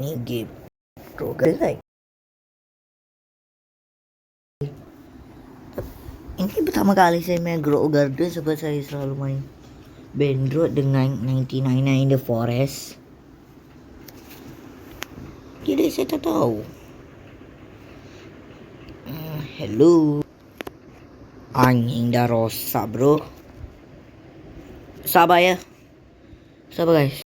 Ini game Kroger guys. Ini pertama kali saya main Grow Garden sebab saya selalu main Bandroid dengan 99 in the Forest. Jadi saya tak tahu. Hello. Angin dah rosak bro. Sabar ya. Sabar guys.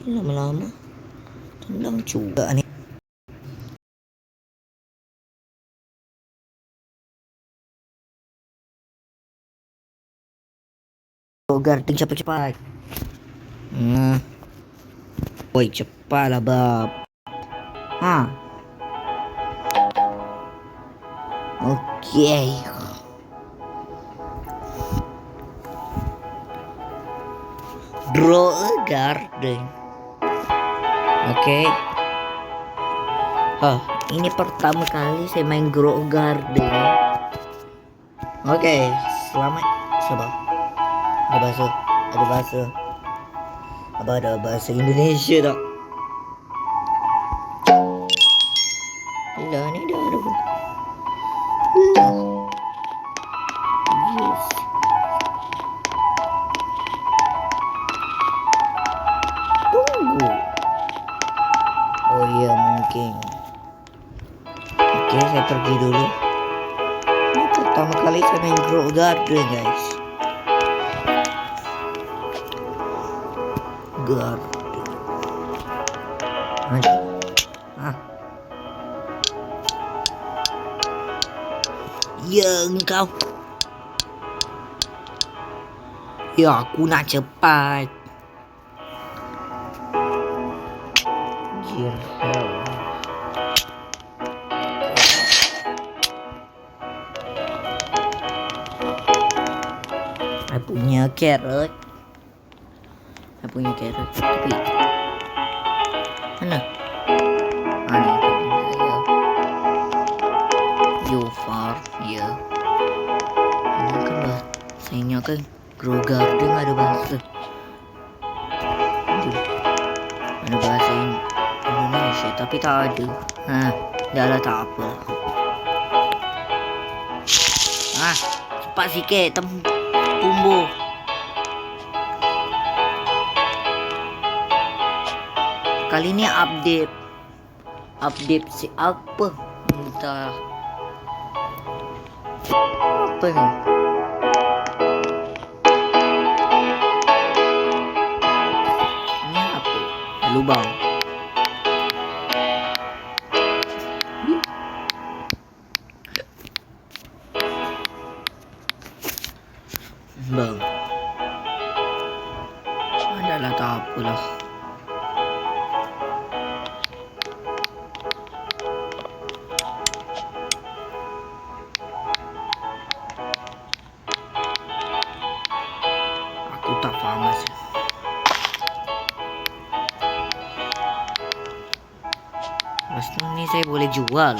Lama-lama tendang juga nih. Garden cepat-cepat. Woi cepat lah bab. Okay. Draw a garden. Okay. Ini pertama kali saya main Grow Garden. Okay, selamat. Sabar. Ada bahasa Indonesia tak? Lah ni dah ada. Yes. Tunggu. Oh iya mungkin. Oke, saya pergi dulu. Ini pertama kali saya main Grow Garden guys. Garden. Ya engkau. Ya aku nak cepat. Dear hell. Saya punya carrot. Tapi mana? Ni saya. You far ya. Ini kan bah. Saya kan Grow Garden ada bahasa. Ada bahasa Indonesia tapi tak ada. Dah lah tak apa. Cepat sikit tumbuh. Kali ni update si apa? Entah. Apa ni? Ini apa? Lubang. Bang. Adalah tak apalah. Tak faham sih. Pasti ni saya boleh jual.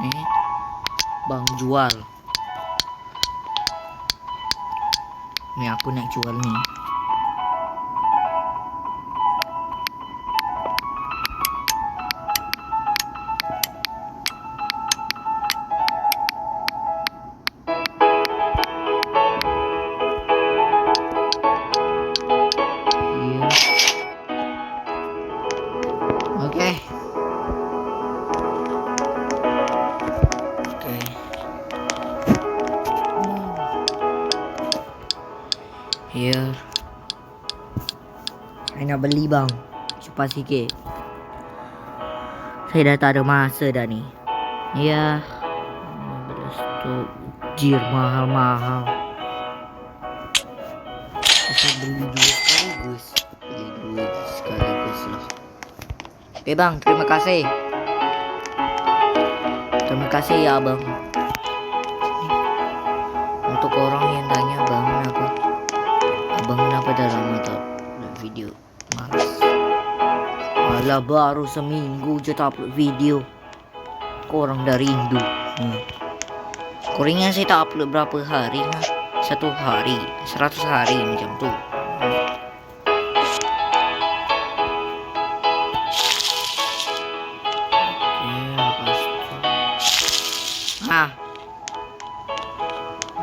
Ni bang jual. Ni aku nak jual ni. Ya. Saya nak beli bang. Cepat sikit. Saya dah tak ada masa dah ni. Ya. 15 tu jir mahal-mahal. Saya beli dua sekaligus. Lah. Okay bang, terima kasih. Terima kasih ya abang. Untuk orang yang tanya Alah, baru seminggu je tak upload video. Korang dah rindu. Korangnya saya tak upload berapa hari ha? 1 hari, 100 hari macam tu.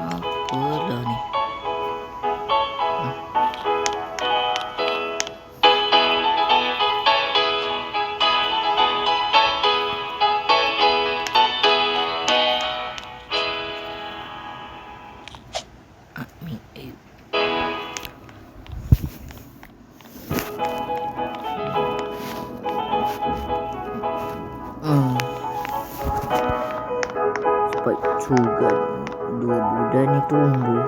Apalah ni. Cepat juga 2 bulan ni tumbuh.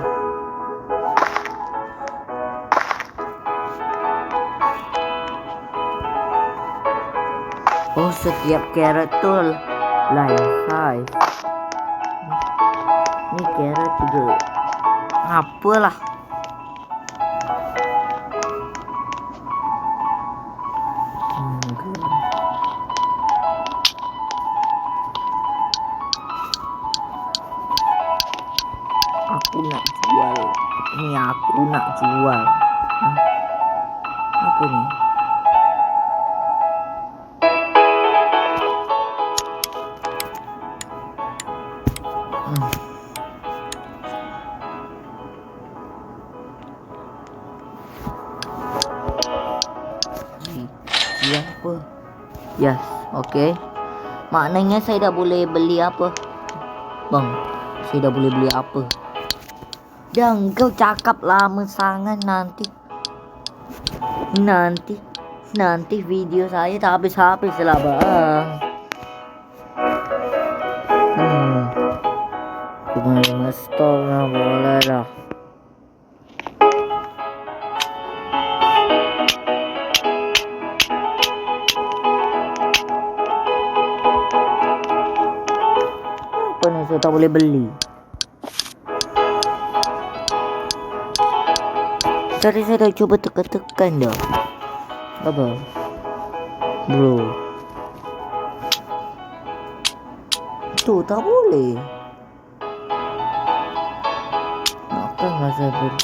Oh, setiap carrot tu lain size. Ni carrot juga apalah. Aku nak jual. Ni aku nak jual. Apa ni? Apa? Yes, okey. Maknanya saya dah boleh beli apa? Bang, saya dah boleh beli apa? Dan kau cakap lama sangat nanti video saya tak habis-habis lah bang. Cuma 5 stok lah boleh lah. Apa ni saya tak boleh beli? Tadi saya dah cuba tekan-tekan dah. Apa? Bro. Tu tak boleh. Takkanlah saya beli.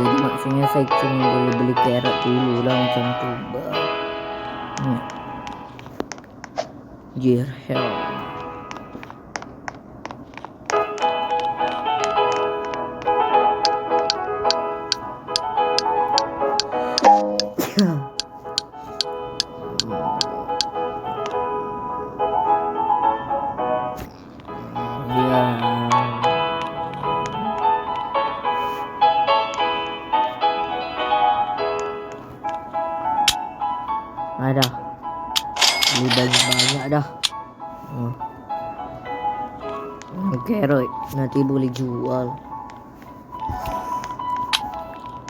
Jadi maksudnya saya cuma boleh beli carrot dulu lah macam tu. Dear hell. Ada. Ini banyak dah. Carrot nanti boleh jual.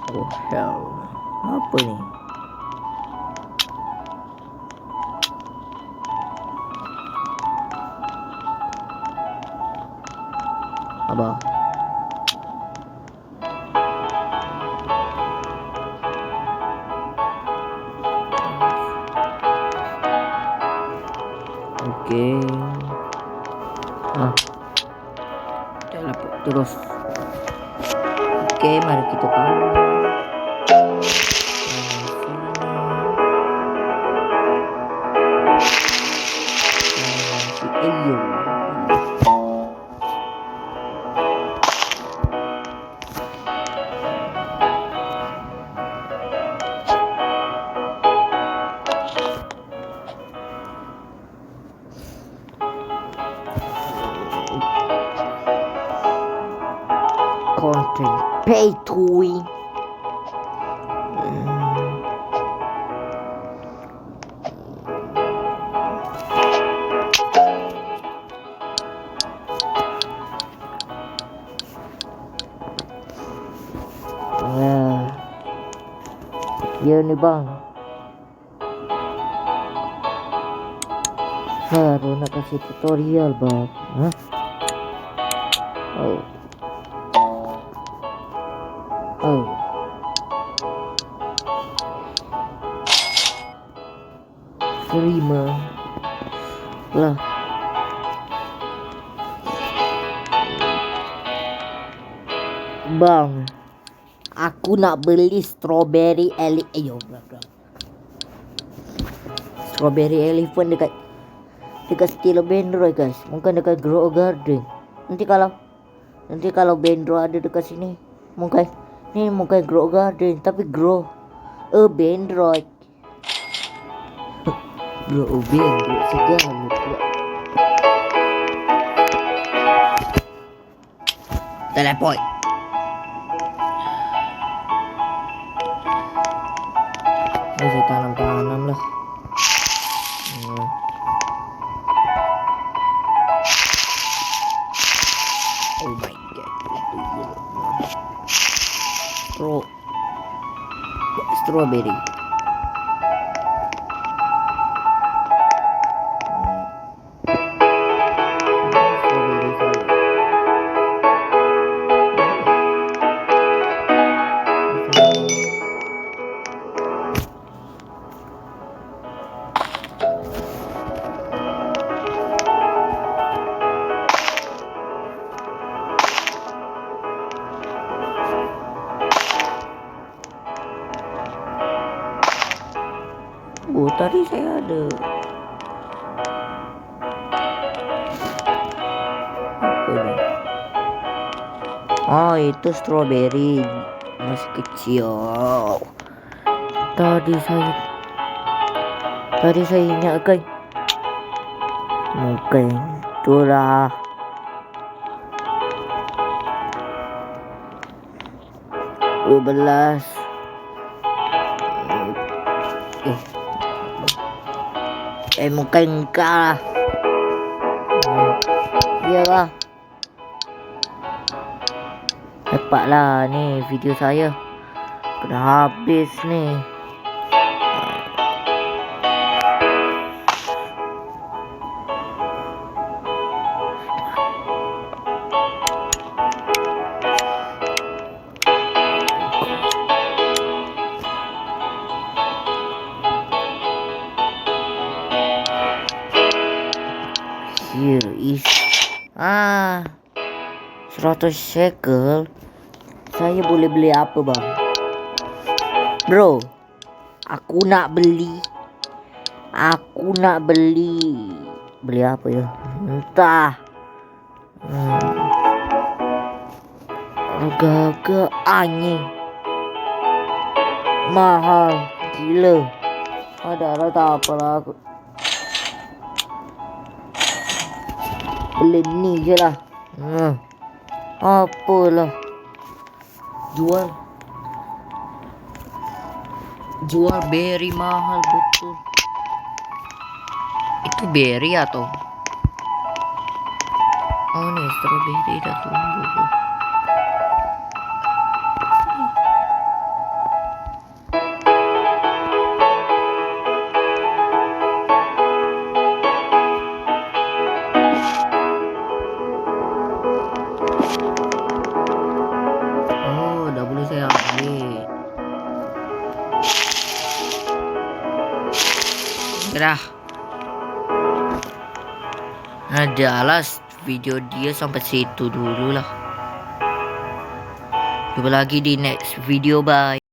Oh hell. Apa ni? Apa? Okey. Dah dapat terus. Okey, mari kita taruh. Content pay to win. Ya ni bang. Baru nak kasih tutorial bang. Hah? Oh. Oh. Terima lah. Bang, aku nak beli strawberry strawberry elephant dekat Stilo Bendro guys. Mungkin dekat Grow Garden. Nanti kalau Bendro ada dekat sini, mungkin Grow Garden tapi Grow Bendro. Grow Bendro segala pula. Teleport. Ini saya tanam lah. Oh my god. Strawberry. Oh, tadi saya ada. Apa ini? Oh, itu strawberry masih kecil. Tadi saya ingatkan. Mungkin itulah. Belas. Mungkin enggak lah. Iyalah. Cepatlah nih video saya. Udah habis nih. Here is 100 shekel. Saya boleh beli apa bang? Bro, aku nak beli. Beli apa ya? Entah. Harga anjing mahal gila. Ada tak apalah aku. Beli ni je lah. Apalah. Jual berry mahal betul. Itu berry atau? Oh nih strawberry dah tumbuh. Saya ambil. Dah. Adalah video dia sampai situ dulu lah. Jumpa lagi di next video, bye.